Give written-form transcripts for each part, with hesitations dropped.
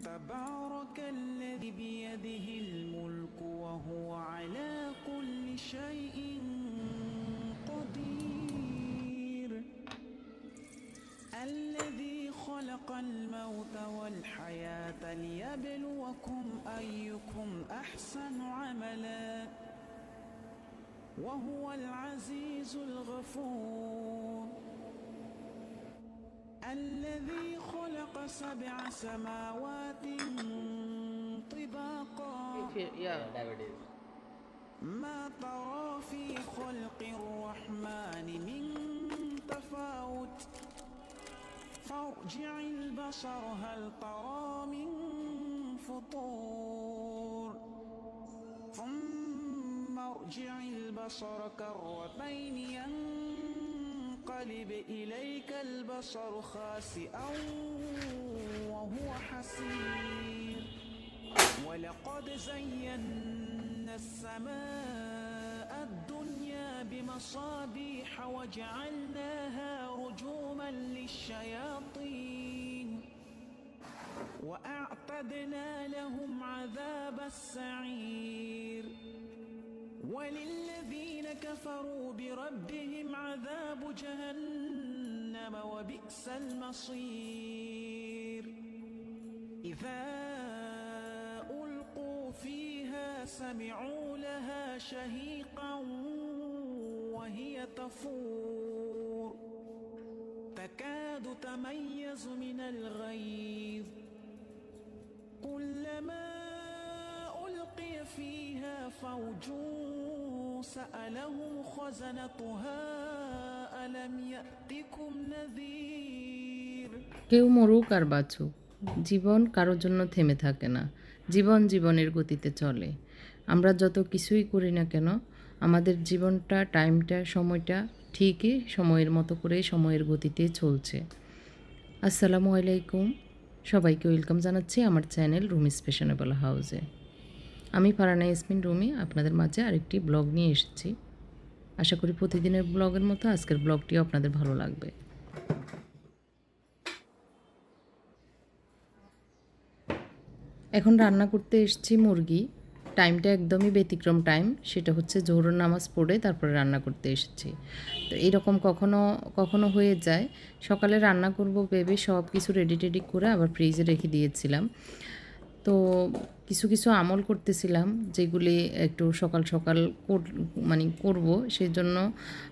تبارك الذي بيده الملك وهو على كل شيء قدير الذي خلق الموت والحياة ليبلوكم أيكم أحسن عملا وهو العزيز الغفور الذي خلق 7 سماوات طباقا ما ترى في خلق الرحمن من تفاوت فارجع البصر هل ترى من فطور ثم ارجع البصر كرتين ينقلب إليك البصر خاسئا وهو حسير ولقد زينا السماء الدنيا بمصابيح وجعلناها رجوما للشياطين وأعتدنا لهم عذاب السعير وللذين كفروا بربهم عذاب جهنم وبئس المصير إذا ألقوا فيها سمعوا لها شهيقا وهي تفور تكاد تميز من الغيظ كلما ألقي فيها فوج سألهم خزنتها ألم يأتكم نذير কেউ মরুক আর বাঁচুক, জীবন কারোর জন্য থেমে থাকে না। জীবন জীবনের গতিতে চলে। আমরা যত কিছুই করি না কেন, আমাদের জীবনটা, টাইমটা, সময়টা ঠিকই সময়ের মতো করে সময়ের গতিতে চলছে। আসসালামু আলাইকুম, সবাইকে ওয়েলকাম জানাচ্ছি আমার চ্যানেল রুমিস ফ্যাশনেবল হাউসে। আমি ফারহানা ইয়াসমিন রুমি আপনাদের মাঝে আরেকটি ব্লগ নিয়ে এসেছি। আশা করি প্রতিদিনের ব্লগের মতো আজকের ব্লগটিও আপনাদের ভালো লাগবে। এখন রান্না করতে এসেছি মুরগি। টাইমটা একদমই ব্যতিক্রম টাইম, সেটা হচ্ছে জোহরের নামাজ পড়ে তারপরে রান্না করতে এসেছি। তো এরকম কখনো কখনো হয়ে যায়, সকালে রান্না করব ভেবে সব কিছু রেডি টেডি করে আবার ফ্রিজে রেখে দিয়েছিলাম। তো কিছু কিছু আমল করতেছিলাম যেগুলি একটু সকাল সকাল করব, সেই জন্য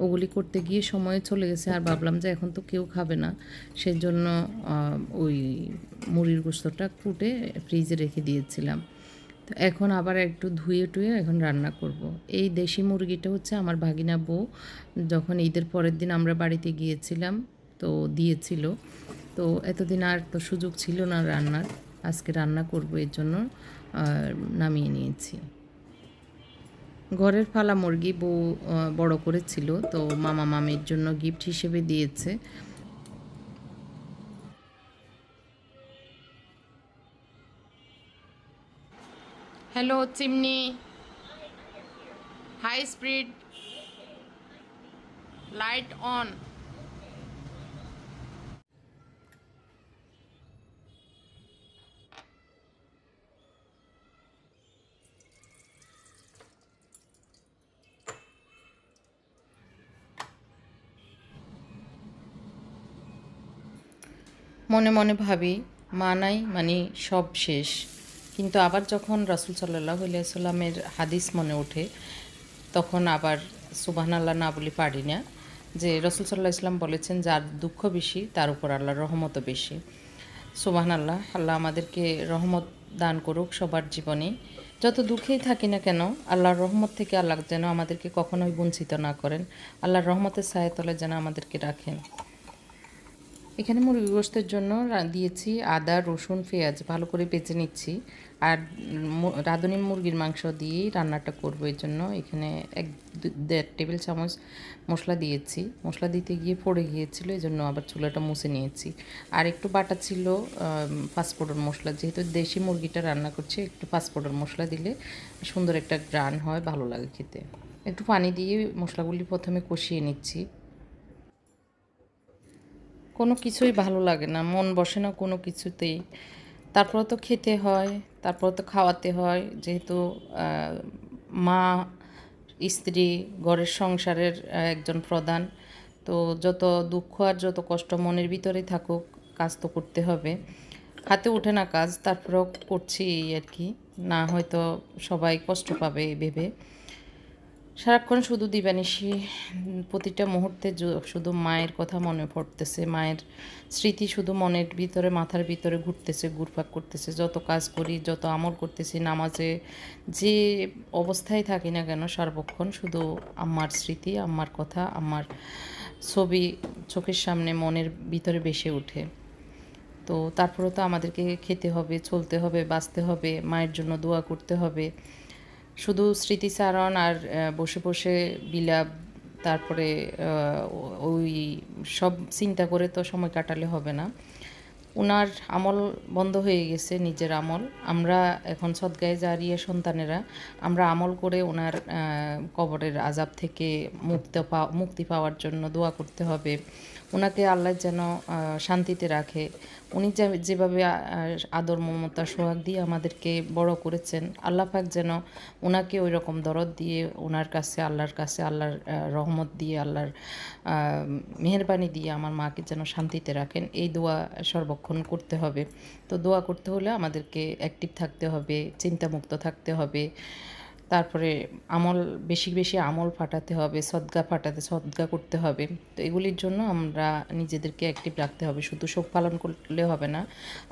ওগুলি করতে গিয়ে সময় চলে গেছে। আর ভাবলাম যে এখন তো কেউ খাবে না, সেই জন্য ওই মুরগির গোশতটা কুটে ফ্রিজে রেখে দিয়েছিলাম। তো এখন আবার একটু ধুয়ে টুয়ে এখন রান্না করব। এই দেশি মুরগিটা হচ্ছে আমার ভাগিনা বউ যখন ঈদের পরের দিন আমরা বাড়িতে গিয়েছিলাম তো দিয়েছিল। তো এতদিন আর তো সুযোগ ছিল না রান্নার, আজকে রান্না করব এর জন্য নামিয়ে নিয়েছি। ঘরের ফালা মুরগি বউ বড় করেছিল, তো মামা মামির জন্য গিফট হিসেবে দিয়েছে। Hello chimney, high speed, light on. মনে মনে ভাবি মা নাই মানে সব শেষ, কিন্তু আবার যখন রাসূল সাল্লাল্লাহু আলাইহি সাল্লামের হাদিস মনে ওঠে তখন আবার সুবহানাল্লাহ না বলে পারি না। যে রাসূল সাল্লাল্লাহু আলাইহি সাল্লাম বলেছেন, যার দুঃখ বেশি তার উপর আল্লাহর রহমতও বেশি। সুবহানাল্লাহ, আল্লাহ আমাদেরকে রহমত দান করুক সবার জীবনে। যত দুঃখেই থাকি না কেন, আল্লাহর রহমত থেকে আল্লাহ যেন আমাদেরকে কখনোই বঞ্চিত না করেন, আল্লাহর রহমতের ছায়াতলে যেন আমাদেরকে রাখেন। এখানে মুরগি গোশতের জন্য দিয়েছি আদা, রসুন, পেঁয়াজ ভালো করে বেজে নিচ্ছি। আর রাঁধুনি মুরগির মাংস দিয়েই রান্নাটা করব, এর জন্য এখানে 1-1.5 টেবিল চামচ মশলা দিয়েছি। মশলা দিতে গিয়ে পড়ে গিয়েছিল, এই জন্য আবার চুলাটা মুছে নিয়েছি। আর একটু বাটা ছিল পাঁচফোড়ন মশলা, যেহেতু দেশি মুরগিটা রান্না করছি একটু পাঁচফোড়ন মশলা দিলে সুন্দর একটা গ্রান হয়, ভালো লাগে খেতে। একটু পানি দিয়ে মশলাগুলি প্রথমে কষিয়ে নিচ্ছি। কোনো কিছুই ভালো লাগে না, মন বসে না কোনো কিছুতেই। তারপরেও তো খেতে হয়, তারপর তো খাওয়াতে হয়, যেহেতু মা, স্ত্রী, ঘরের সংসারের একজন প্রধান। তো যত দুঃখ আর যত কষ্ট মনের ভিতরে থাকুক, কাজ তো করতে হবে। হাতে ওঠে না কাজ, তারপরেও করছি এই আর কি। না হয়তো সবাই কষ্ট পাবে এই ভেবে। সারাক্ষণ শুধু দিবানিশি প্রতিটা মুহূর্তে শুধু মায়ের কথা মনে পড়তেছে, মায়ের স্মৃতি শুধু মনের ভিতরে, মাথার ভিতরে ঘুরতেছে, ঘুরপাক করতেছে। যত কাজ করি, যত আমল করতেছি, নামাজে যে অবস্থায় থাকি না কেন, সার্বক্ষণ শুধু আম্মার স্মৃতি, আম্মার কথা, আম্মার ছবি চোখের সামনে মনের ভিতরে ভেসে ওঠে। তো তারপরে তো আমাদেরকে খেতে হবে, চলতে হবে, বাঁচতে হবে, মায়ের জন্য দোয়া করতে হবে। শুধু স্মৃতিচারণ আর বসে বসে বিলাপ, তারপরে ওই সব চিন্তা করে তো সময় কাটালে হবে না। ওনার আমল বন্ধ হয়ে গেছে, নিজের আমল। আমরা এখন সদগায়ে জারিয়া সন্তানেরা আমরা আমল করে ওনার কবরের আযাব থেকে মুক্তি পাওয়ার জন্য দোয়া করতে হবে। ওনাকে আল্লাহ যেন শান্তিতে রাখে। উনি যেভাবে আদর মমতা সোহাগ দিয়ে আমাদেরকে বড় করেছেন, আল্লাহ পাক যেন ওনাকে ওই রকম দরদ দিয়ে ওনার কাছে, আল্লাহর কাছে, আল্লাহর রহমত দিয়ে, আল্লাহর মেহেরবানি দিয়ে আমার মাকে যেন শান্তিতে রাখেন, এই দোয়া সর্বক্ষণ করতে হবে। তো দোয়া করতে হলে আমাদেরকে অ্যাক্টিভ থাকতে হবে, চিন্তামুক্ত থাকতে হবে। তারপরে আমল বেশি বেশি আমল ফাটাতে হবে, সদগা করতে হবে। তো এগুলির জন্য আমরা নিজেদেরকে অ্যাক্টিভ রাখতে হবে, শুধু শোক পালন করলে হবে না।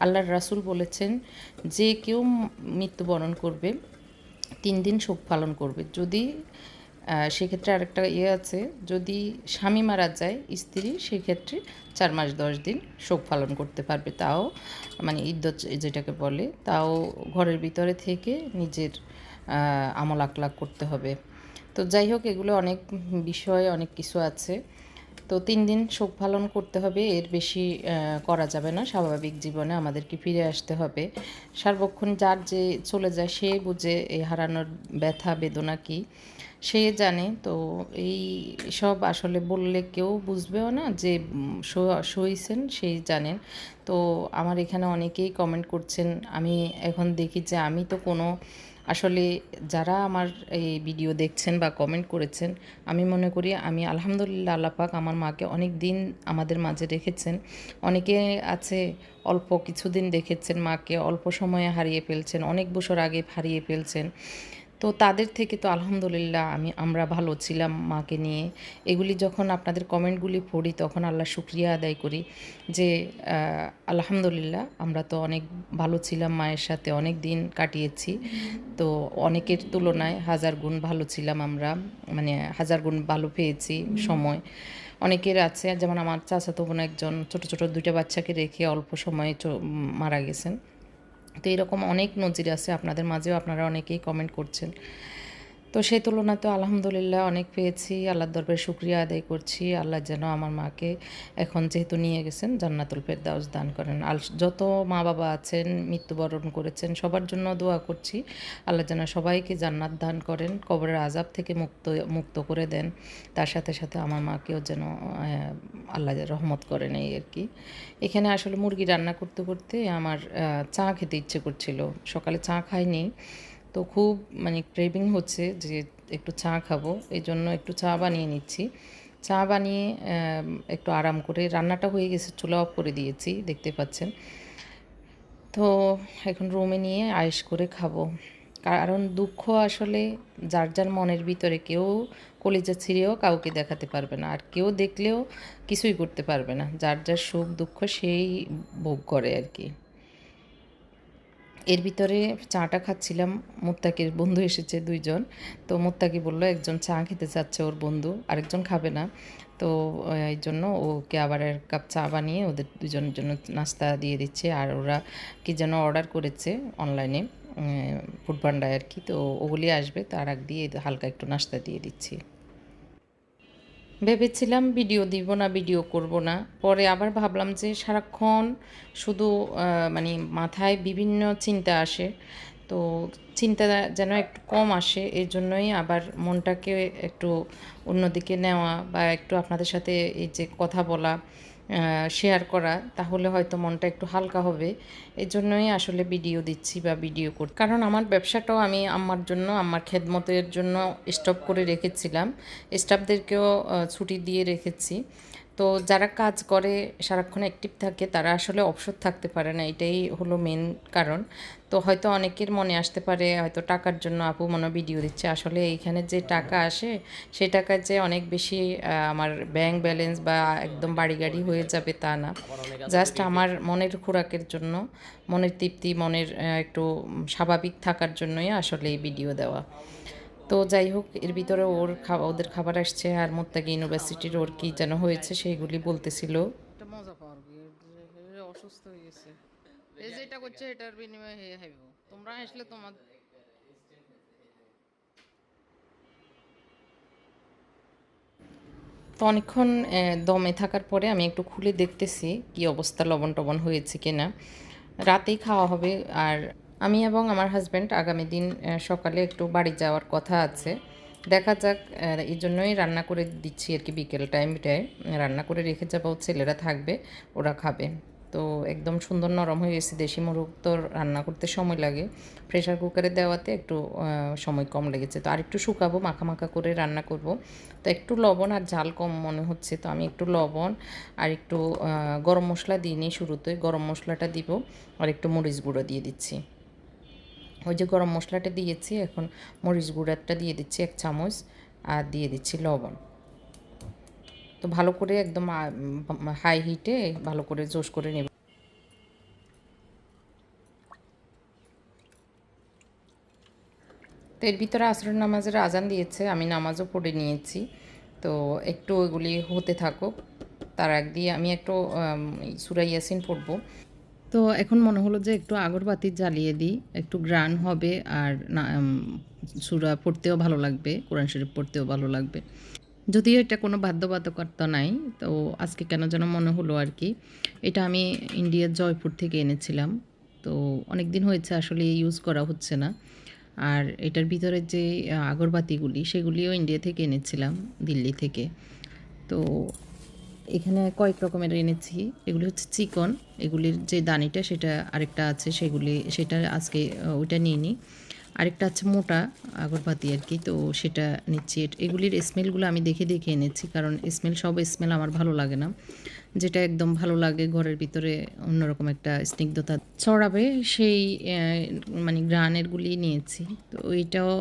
আল্লাহর রাসূল বলেছেন যে কেউ মৃত্যুবরণ করবে 3 দিন শোক পালন করবে। যদি সেক্ষেত্রে আরেকটা আছে, যদি স্বামী মারা যায় স্ত্রী, সেক্ষেত্রে 4 মাস 10 দিন শোক পালন করতে পারবে। তাও মানে ইদ্যত যেটাকে বলে, তাও ঘরের ভিতরে থেকে নিজের আমল আকলাক করতে হবে। তো যাই হোক, এগুলো অনেক বিষয়, অনেক কিছু আছে। তো 3 দিন শোক পালন করতে হবে, এর বেশি করা যাবে না। স্বাভাবিক জীবনে আমাদেরকে ফিরে আসতে হবে। সার্বক্ষণ যার যে চলে যায় সে বুঝে এই হারানোর ব্যথা বেদনা কী, সে জানে। তো এই সব আসলে বললে কেউ বুঝবেও না, যে সইছেন সেই জানেন। তো আমার এখানে অনেকেই কমেন্ট করছেন, আমি এখন দেখি যে আমি তো কোনো আসলে যারা আমার এই ভিডিও দেখছেন বা কমেন্ট করেছেন, আমি মনে করি আমি আলহামদুলিল্লাহ, আল্লাহ পাক আমার মাকে অনেক দিন আমাদের মাঝে রেখেছেন। অনেকে আছে অল্প কিছুদিন দেখেছেন মাকে, অল্প সময়ে হারিয়ে ফেলছেন, অনেক বছর আগে হারিয়ে ফেলছেন। তো তাদের থেকে তো আলহামদুলিল্লাহ আমরা ভালো ছিলাম মাকে নিয়ে। এগুলি যখন আপনাদের কমেন্টগুলি পড়ি, তখন আল্লাহর শুকরিয়া আদায় করি যে আলহামদুলিল্লাহ আমরা তো অনেক ভালো ছিলাম, মায়ের সাথে অনেক দিন কাটিয়েছি। তো অনেকের তুলনায় 1000 গুণ ভালো ছিলাম আমরা, মানে 1000 গুণ ভালো পেয়েছি সময়। অনেকের আছে, যেমন আমার চাচাতো বোন একজন ছোটো ছোটো 2টা বাচ্চাকে রেখে অল্প সময়ে মারা গেছেন। তো এরকম অনেক নজির আছে, আপনাদের মাঝেও আপনারা অনেকেই কমেন্ট করছেন। তো সেই তুলনায় তো আলহামদুলিল্লাহ অনেক পেয়েছি। আল্লাহর দরবারে শুকরিয়া আদায় করছি। আল্লাহ যেন আমার মাকে এখন যেহেতু নিয়ে গেছেন, জান্নাতুল ফেরদাউস দান করেন। যত মা বাবা আছেন মৃত্যুবরণ করেছেন, সবার জন্য দোয়া করছি আল্লাহ যেন সবাইকে জান্নাত দান করেন, কবরের আযাব থেকে মুক্ত করে দেন। তার সাথে সাথে আমার মাকেও যেন আল্লাহ রহমত করেন, এই আর কি। এখানে আসলে মুরগি রান্না করতে করতে আমার চা খেতে ইচ্ছে করছিল। সকালে চা খাইনি, তো খুব মানে ক্রেভিং হচ্ছে যে একটু চা খাবো, এই জন্য একটু চা বানিয়ে নিচ্ছি। চা বানিয়ে একটু আরাম করে, রান্নাটা হয়ে গেছে, চুলা অফ করে দিয়েছি, দেখতে পাচ্ছেন। তো এখন রুমে নিয়ে আয়েশ করে খাবো। কারণ দুঃখ আসলে যার যার মনের ভিতরে, কেউ কলিজা ছিঁড়েও কাউকে দেখাতে পারবে না, আর কেউ দেখলেও কিছুই করতে পারবে না। যার যার সুখ দুঃখ সেই ভোগ করে আর কি। এর ভিতরে চাটা খাচ্ছিলাম, মুত্তাকির বন্ধু এসেছে 2 জন। তো মুত্তাকি বললো একজন চা খেতে চাচ্ছে ওর বন্ধু, আরেকজন খাবে না। তো এই জন্য ওকে আবার 1 কাপ চা বানিয়ে ওদের 2 জনের জন্য নাস্তা দিয়ে দিচ্ছে। আর ওরা কি যেন অর্ডার করেছে অনলাইনে, ফুড পান্ডায় আর কি। তো ওগুলি আসবে, তার আগ দিয়ে হালকা একটু নাস্তা দিয়ে দিচ্ছি। ভেবেছিলাম ভিডিও দিব না, ভিডিও করব না। পরে আবার ভাবলাম যে সারাক্ষণ শুধু মানে মাথায় বিভিন্ন চিন্তা আসে, তো চিন্তা যেন একটু কম আসে, এই জন্যই আবার মনটাকে একটু অন্যদিকে নেওয়া, বা একটু আপনাদের সাথে এই যে কথা বলা, শেয়ার করা, তাহলে হয়তো মনটা একটু হালকা হবে। এই জন্যই আসলে ভিডিও দিচ্ছি বা ভিডিও করছি, কারণ আমার ব্যবসাটাও আমি আম্মার জন্য, আম্মার খেদমতের জন্য স্টপ করে রেখেছিলাম। স্টাফদেরকেও ছুটি দিয়ে রেখেছি। তো যারা কাজ করে সারাক্ষণ অ্যাক্টিভ থাকে তারা আসলে অবসর থাকতে পারে না, এটাই হলো মেন কারণ। তো হয়তো অনেকের মনে আসতে পারে হয়তো টাকার জন্য আপু মনে ভিডিও দিচ্ছে, আসলে এইখানে যে টাকা আসে সেই টাকার যে অনেক বেশি আমার ব্যাংক ব্যালেন্স বা একদম বাড়ি গাড়ি হয়ে যাবে তা না, জাস্ট আমার মনের খোরাকের জন্য, মনের তৃপ্তি, মনের একটু স্বাভাবিক থাকার জন্যই আসলে এই ভিডিও দেওয়া। তো যাই হোক, এর ভিতরে ওদের খাবার আসছে, আর মোত্তাকি ইউনিভার্সিটির ওর কি যেন হয়েছে সেইগুলি বলতেছিল। একটা মজা পাওয়ার কি, অসুস্থ হয়ে গেছে, এই যে এটা করছে এটার বিনিময়ে হে হাইব, তোমরা আসলে তোমার। তো অনেকক্ষণ দমে থাকার পরে আমি একটু খুলে দেখতেছি কি অবস্থা, লবণ টবণ হয়েছে কিনা। রাতেই খাওয়া হবে। আর আমি এবং আমার হাজব্যান্ড আগামী দিন সকালে একটু বাড়ি যাওয়ার কথা আছে, দেখা যাক। এই জন্যই রান্না করে দিচ্ছি আর কি, বিকেল টাইমটায় রান্না করে রেখে যাবো, ছেলেরা থাকবে, ওরা খাবে। তো একদম সুন্দর নরম হয়ে গেছে। দেশি মুরগ তো রান্না করতে সময় লাগে, প্রেশার কুকারে দেওয়াতে একটু সময় কম লেগেছে। তো আরেকটু শুকাবো, মাখা মাখা করে রান্না করব। তো একটু লবণ আর ঝাল কম মনে হচ্ছে, তো আমি একটু লবণ আর একটু গরম মশলা দিইনি শুরুতে, গরম মশলাটা দিব, আর একটু মরিচ গুঁড়ো দিয়ে দিচ্ছি। ওই যে গরম মশলাটা দিয়েছি, এখন মরিচ গুঁড়াটা দিয়ে দিচ্ছি 1 চামচ, আর দিয়ে দিচ্ছি লবণ। তো ভালো করে একদম হাই হিটে ভালো করে জোশ করে নেব। তো এর ভিতরে আসরের নামাজের আজান দিয়েছে, আমি নামাজও পড়ে নিয়েছি। তো একটু ওইগুলি হতে থাকুক, তার আগ দিয়ে আমি একটু সূরা ইয়াসিন পড়বো। তো এখন মনে হলো যে একটু আগরবাতি জ্বালিয়ে দিই, একটু গ্রান হবে, আর সূরা পড়তেও ভালো লাগবে, কোরআন শরীফ পড়তেও ভালো লাগবে। যদিও এটা কোনো বাধ্যবাধকতা নাই, তো আজকে কেন যেন মনে হলো আর কি। এটা আমি ইন্ডিয়ার জয়পুর থেকে এনেছিলাম, তো অনেক দিন হয়েছে আসলে ইউজ করা হচ্ছে না। আর এটার ভিতরে যে আগরবাতিগুলি সেগুলিও ইন্ডিয়া থেকে এনেছিলাম, দিল্লি থেকে। তো এখানে কয়েক রকমের এনেছি, এগুলি হচ্ছে চিকন, এগুলির যে দানিটা সেটা আরেকটা আছে, সেটা আজকে ওইটা নিয়ে নিই। আরেকটা আছে মোটা আগরবাতি আর কি, তো সেটা নিচ্ছি। এগুলির স্মেলগুলো আমি দেখে দেখে এনেছি, কারণ সব স্মেল আমার ভালো লাগে না। যেটা একদম ভালো লাগে, ঘরের ভিতরে অন্যরকম একটা স্নিগ্ধতা ছড়াবে, সেই মানে গ্রানেরগুলি নিয়েছি। তো ওইটাও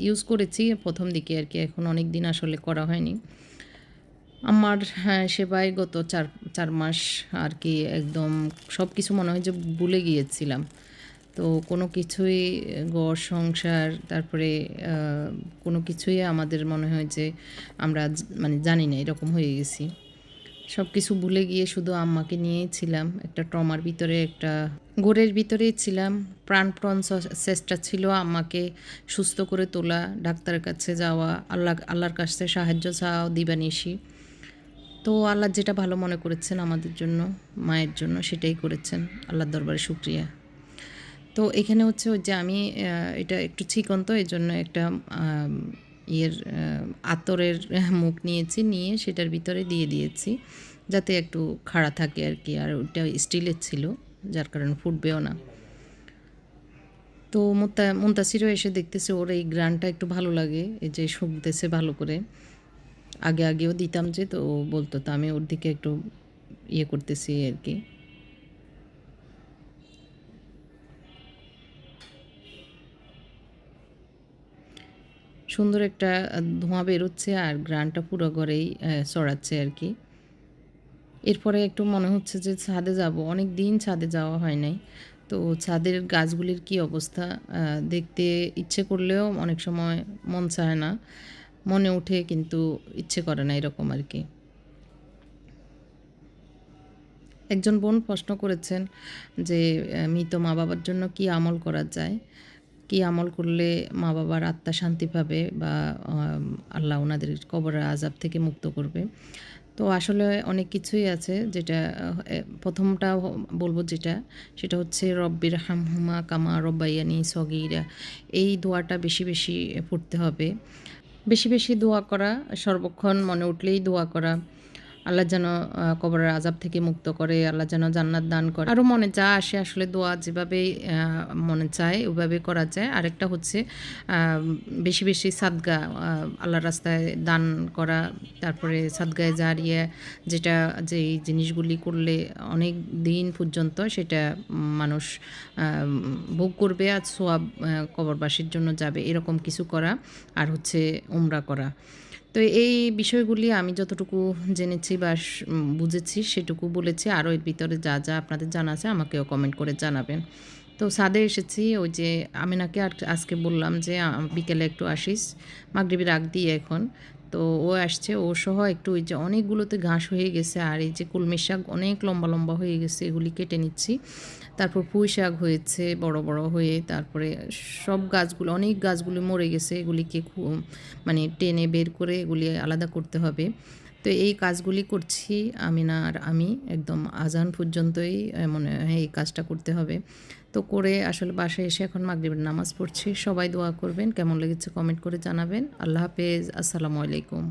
ইউজ করেছি প্রথম দিকে আর কি, এখন অনেক দিন আসলে করা হয়নি। আমার সেবায় গত 4 মাস আর কি, একদম সব কিছু মনে হয় যে ভুলে গিয়েছিলাম। তো কোনো কিছুই, ঘর সংসার, তারপরে কোনো কিছুই আমাদের মনে হয় যে আমরা মানে জানি না, এরকম হয়ে গেছি। সব কিছু ভুলে গিয়ে শুধু আম্মাকে নিয়েই ছিলাম, একটা ট্রমার ভিতরে, একটা ঘোরের ভিতরেই ছিলাম। প্রাণপণ চেষ্টা ছিল আম্মাকে সুস্থ করে তোলা, ডাক্তারের কাছে যাওয়া, আল্লাহর কাছে সাহায্য চাওয়া দিবানিশি। তো আল্লাহ যেটা ভালো মনে করেছেন আমাদের জন্য, মায়ের জন্য, সেটাই করেছেন, আল্লাহর দরবারে শুকরিয়া। তো এখানে হচ্ছে ওই যে আমি এটা একটু চিকন, তো এই জন্য একটা আতরের মুখ নিয়েছি, নিয়ে সেটার ভিতরে দিয়ে দিয়েছি যাতে একটু খাড়া থাকে আর কি। আর ওইটা স্টিলের ছিল, যার কারণে ফুটবেও না। তো মুনতাসিরও এসে দেখতেছে ওর এই গ্রানটা একটু ভালো লাগে, এই যে শুকতেছে ভালো করে। আগেও দিতাম যে, তো ও বলতো, তো আমি ওর দিকে একটু করতেছি আর কি। সুন্দর একটা ধোঁয়া বেরোচ্ছে, আর গ্রানটা পুরো ঘরেই ছড়াচ্ছে আর কি। এরপরে একটু মনে হচ্ছে যে ছাদে যাব, অনেক দিন ছাদে যাওয়া হয় নাই। তো ছাদের গাছগুলির কি অবস্থা দেখতে ইচ্ছে করলেও অনেক সময় মন চায় না, মনে ওঠে কিন্তু ইচ্ছে করে না, এরকম আর কি। একজন বোন প্রশ্ন করেছেন যে মৃত মা বাবার জন্য কি আমল করা যায়, কি আমল করলে মা বাবার আত্মা শান্তি পাবে, বা আল্লাহ ওনাদের কবরের আযাব থেকে মুক্ত করবে। তো আসলে অনেক কিছুই আছে, যেটা প্রথমটা বলবো সেটা হচ্ছে রব্বির হামহুমা কামা রব্বাইয়ানি সগীরা। এই দোয়াটা বেশি বেশি পড়তে হবে, বেশি বেশি দোয়া করা, সর্বক্ষণ মনে উঠলেই দোয়া করা। আল্লাহ যেন কবরের আযাব থেকে মুক্ত করে, আল্লাহ যেন জান্নাত দান করে। আরও মনে যা আসে আসলে দোয়া যেভাবে মনে চায় ওইভাবে করা যায়। আরেকটা হচ্ছে বেশি বেশি সাদগা, আল্লাহর রাস্তায় দান করা, তারপরে সাদগায়ে জারিয়া, যেটা যেই জিনিসগুলি করলে অনেক দিন পর্যন্ত সেটা মানুষ ভোগ করবে আর সোয়াব কবরবাসীর জন্য যাবে, এরকম কিছু করা। আর হচ্ছে উমরা করা। তো এই বিষয়গুলি আমি যতটুকু জেনেছি বা বুঝেছি সেটুকু বলেছি। আরও এর ভিতরে যা যা আপনাদের জানা আছে আমাকেও কমেন্ট করে জানাবেন। তো ছাদে এসেছি, ওই যে আমিনাকে আজকে বললাম যে বিকেলে একটু আসিস, মাগরিবের আগ দিয়ে এখন। তো ও আসছে, ও সহ একটু ওই যে অনেকগুলোতে ঘাস হয়ে গেছে, আর এই যে কলমি শাক অনেক লম্বা লম্বা হয়ে গেছে, এগুলি কেটে নিচ্ছি। তারপর পুঁই শাক হয়েছে বড় বড় হয়ে, তারপরে সব গাছগুলো, অনেক গাছগুলি মরে গেছে, এগুলিকে মানে টেনে বের করে এগুলি আলাদা করতে হবে। তো এই কাজগুলি করছি আমিনা আর আমি, একদম আজান পর্যন্তই মনে হয় এই কাজটা করতে হবে। তো করে আসলে বাসায় এসে এখন মাগরিবের নামাজ পড়ছি। সবাই দোয়া করবেন, কেমন লেগেছে কমেন্ট করে জানাবেন। আল্লাহ হাফেজ, আসসালামু আলাইকুম।